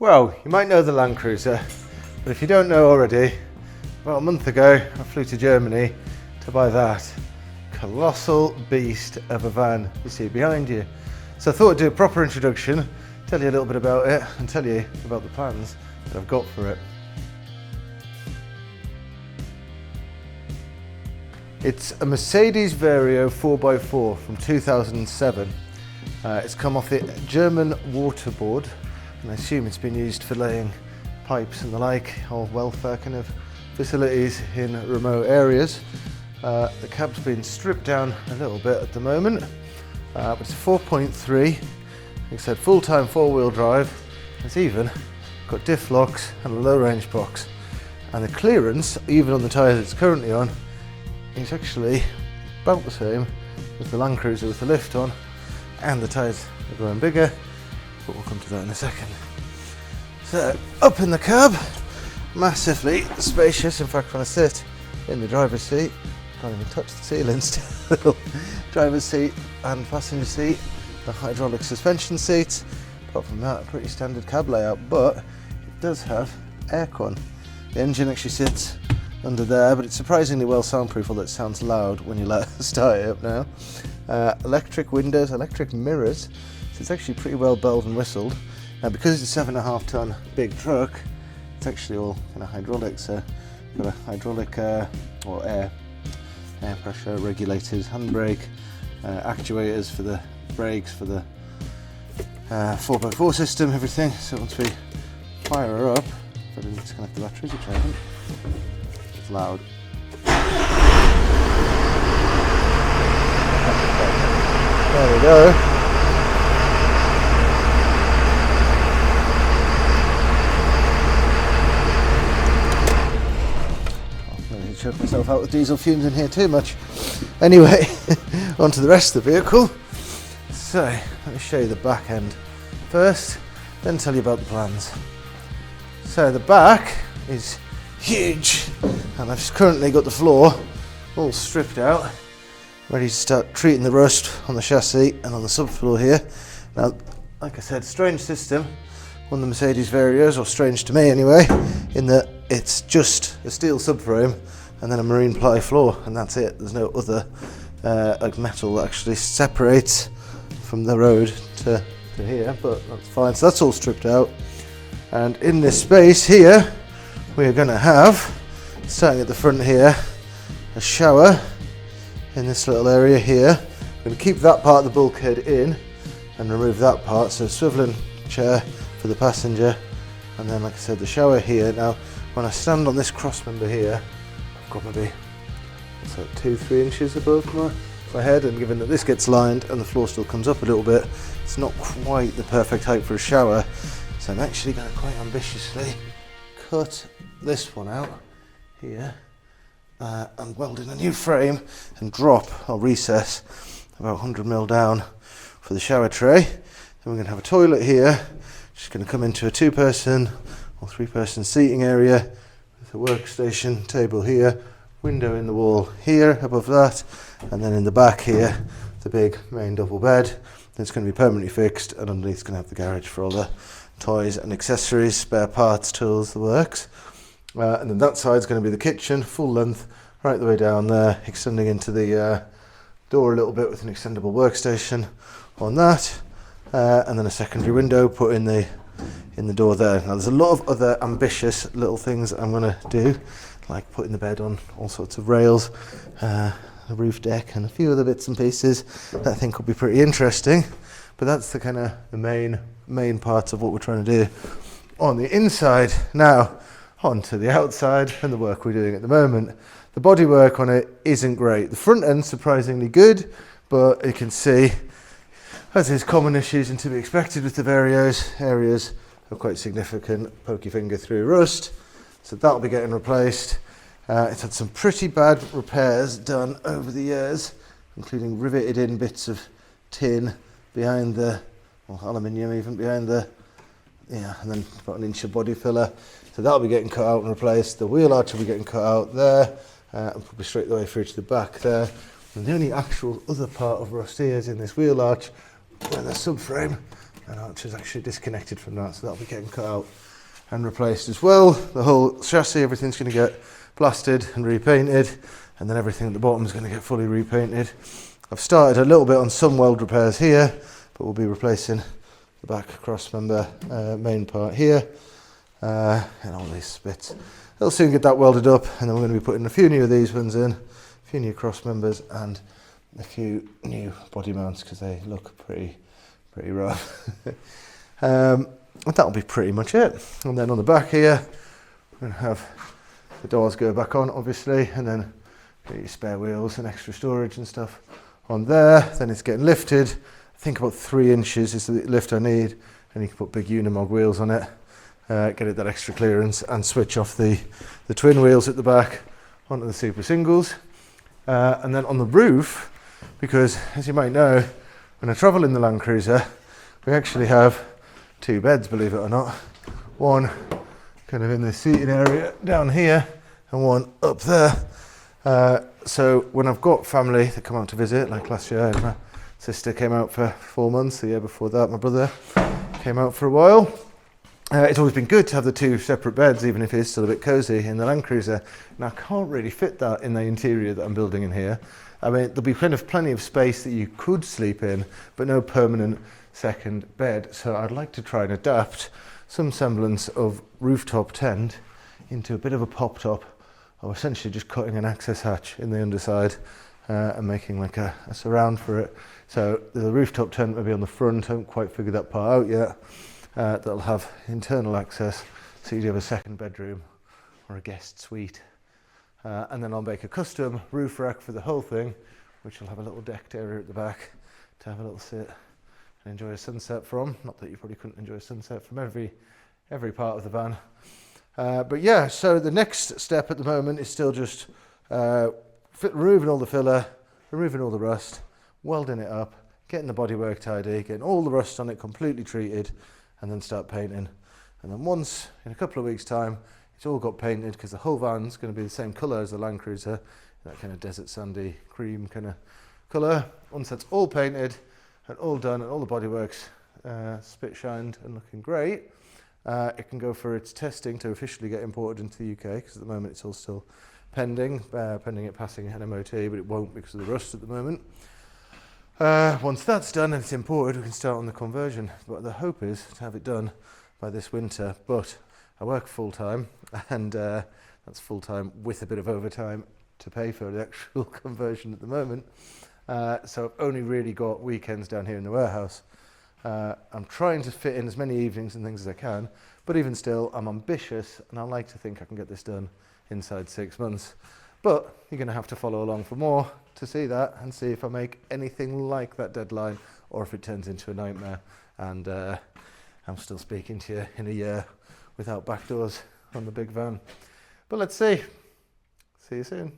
Well, you might know the Land Cruiser, but if you don't know already, about a month ago I flew to Germany to buy that colossal beast of a van you see behind you. So I thought I'd do a proper introduction, tell you a little bit about it and tell you about the plans that I've got for it. It's a Mercedes Vario 4x4 from 2007. It's come off the German waterboard, and I assume it's been used for laying pipes and the like, or welfare kind of facilities in remote areas. The cab's been stripped down a little bit at the moment, but it's 4.3, like I said, full-time four-wheel drive. It's even got diff locks and a low-range box, and the clearance, even on the tyres it's currently on, is actually about the same as the Land Cruiser with the lift on, and the tyres are growing bigger, but we'll come to that in a second. So, up in the cab, massively spacious. In fact, when I sit in the driver's seat, I can't even touch the ceiling still. Driver's seat and passenger seat, the hydraulic suspension seats. Apart from that, a pretty standard cab layout, but it does have aircon. The engine actually sits under there, but it's surprisingly well soundproof, although it sounds loud when you start it up now. Electric windows, electric mirrors, so it's actually pretty well belled and whistled. Now, because it's a 7.5 ton big truck, it's actually all kind of hydraulic, so got a hydraulic or air pressure regulators, handbrake, actuators for the brakes, for the 4x4 system, everything. So once we fire her up, if I didn't disconnect the batteries, which I haven't, it's loud. There we go. Choke myself out with diesel fumes in here too much. Anyway, on to the rest of the vehicle. So, let me show you the back end first, then tell you about the plans. So the back is huge, and I've currently got the floor all stripped out, ready to start treating the rust on the chassis and on the subfloor here. Now, like I said, strange system on the Mercedes Varios, or strange to me anyway, in that it's just a steel subframe and then a marine ply floor, and that's it. There's no other like metal that actually separates from the road to here, but that's fine. So that's all stripped out, and in this space here we're going to have, starting at the front here, a shower in this little area here. We're going to keep that part of the bulkhead in and remove that part, so swiveling chair for the passenger, and then, like I said, the shower here. Now, when I stand on this cross member here, I've got maybe 2-3 inches above my head, and given that this gets lined and the floor still comes up a little bit, it's not quite the perfect height for a shower. So I'm actually going to quite ambitiously cut this one out here and weld in a new frame and drop or recess about 100mm down for the shower tray. Then we're going to have a toilet here, which is going to come into a 2-person or 3-person seating area with a workstation table here, window in the wall here above that, and then in the back here the big main double bed. It's going to be permanently fixed, and underneath it's going to have the garage for all the toys and accessories, spare parts, tools, the works. And then that side's going to be the kitchen, full length, right the way down there, extending into the door a little bit with an extendable workstation on that, and then a secondary window put in the door there. Now, there's a lot of other ambitious little things I'm going to do, like putting the bed on all sorts of rails, a roof deck, and a few other bits and pieces that I think will be pretty interesting. But that's the kind of the main parts of what we're trying to do on the inside. Now, on to the outside and the work we're doing at the moment. The bodywork on it isn't great. The front end's surprisingly good, but you can see, as is common issues and to be expected with the Varios, areas are quite significant. Poke your finger through rust, so that'll be getting replaced. It's had some pretty bad repairs done over the years, including riveted in bits of tin behind the, or aluminium even, behind the, and then about 1 inch of body filler. So that'll be getting cut out and replaced. The wheel arch will be getting cut out there, and probably straight the way through to the back there. And the only actual other part of rust here is in this wheel arch, where the subframe and arch is actually disconnected from that, so that'll be getting cut out and replaced as well. The whole chassis, everything's going to get blasted and repainted, and then everything at the bottom is going to get fully repainted. I've started a little bit on some weld repairs here, but we'll be replacing the back cross member main part here, and all these bits. They'll soon get that welded up, and then we're going to be putting a few new of these ones in, a few new cross members, and a few new body mounts because they look pretty rough. And that'll be pretty much it. And then on the back here, we're going to have the doors go back on, obviously, and then get your spare wheels and extra storage and stuff on there. Then it's getting lifted. I think about 3 inches is the lift I need, and you can put big Unimog wheels on it, get it that extra clearance, and switch off the twin wheels at the back onto the super singles. And then on the roof, because as you might know, when I travel in the Land Cruiser, we actually have 2 beds, believe it or not. One kind of in the seating area down here, and one up there. So when I've got family that come out to visit, like last year, my sister came out for 4 months. The year before that, my brother came out for a while. It's always been good to have the 2 separate beds, even if it is still a bit cosy in the Land Cruiser. And I can't really fit that in the interior that I'm building in here. I mean, there'll be plenty of space that you could sleep in, but no permanent second bed. So I'd like to try and adapt some semblance of rooftop tent into a bit of a pop top, or essentially just cutting an access hatch in the underside and making like a surround for it. So the rooftop tent will be on the front. I haven't quite figured that part out yet. That'll have internal access, so you'd have a second bedroom or a guest suite. And then I'll make a custom roof rack for the whole thing, which will have a little decked area at the back to have a little sit and enjoy a sunset from. Not that you probably couldn't enjoy a sunset from every part of the van. But yeah, so the next step at the moment is still just removing all the filler, removing all the rust, welding it up, getting the bodywork tidy, getting all the rust on it completely treated, and then start painting. And then once, in a couple of weeks' time, it's all got painted, because the whole van's going to be the same colour as the Land Cruiser, that kind of desert sandy cream kind of colour. Once that's all painted and all done and all the bodywork's spit shined and looking great, it can go for its testing to officially get imported into the UK, because at the moment it's all still pending it passing an MOT, but it won't because of the rust at the moment. Once that's done and it's imported, we can start on the conversion. But the hope is to have it done by this winter. But I work full-time, and that's full-time with a bit of overtime to pay for the actual conversion at the moment. So I've only really got weekends down here in the warehouse. I'm trying to fit in as many evenings and things as I can, but even still, I'm ambitious, and I like to think I can get this done inside 6 months. But you're going to have to follow along for more to see that, and see if I make anything like that deadline, or if it turns into a nightmare, and I'm still speaking to you in a year without back doors on the big van. But let's see. See you soon.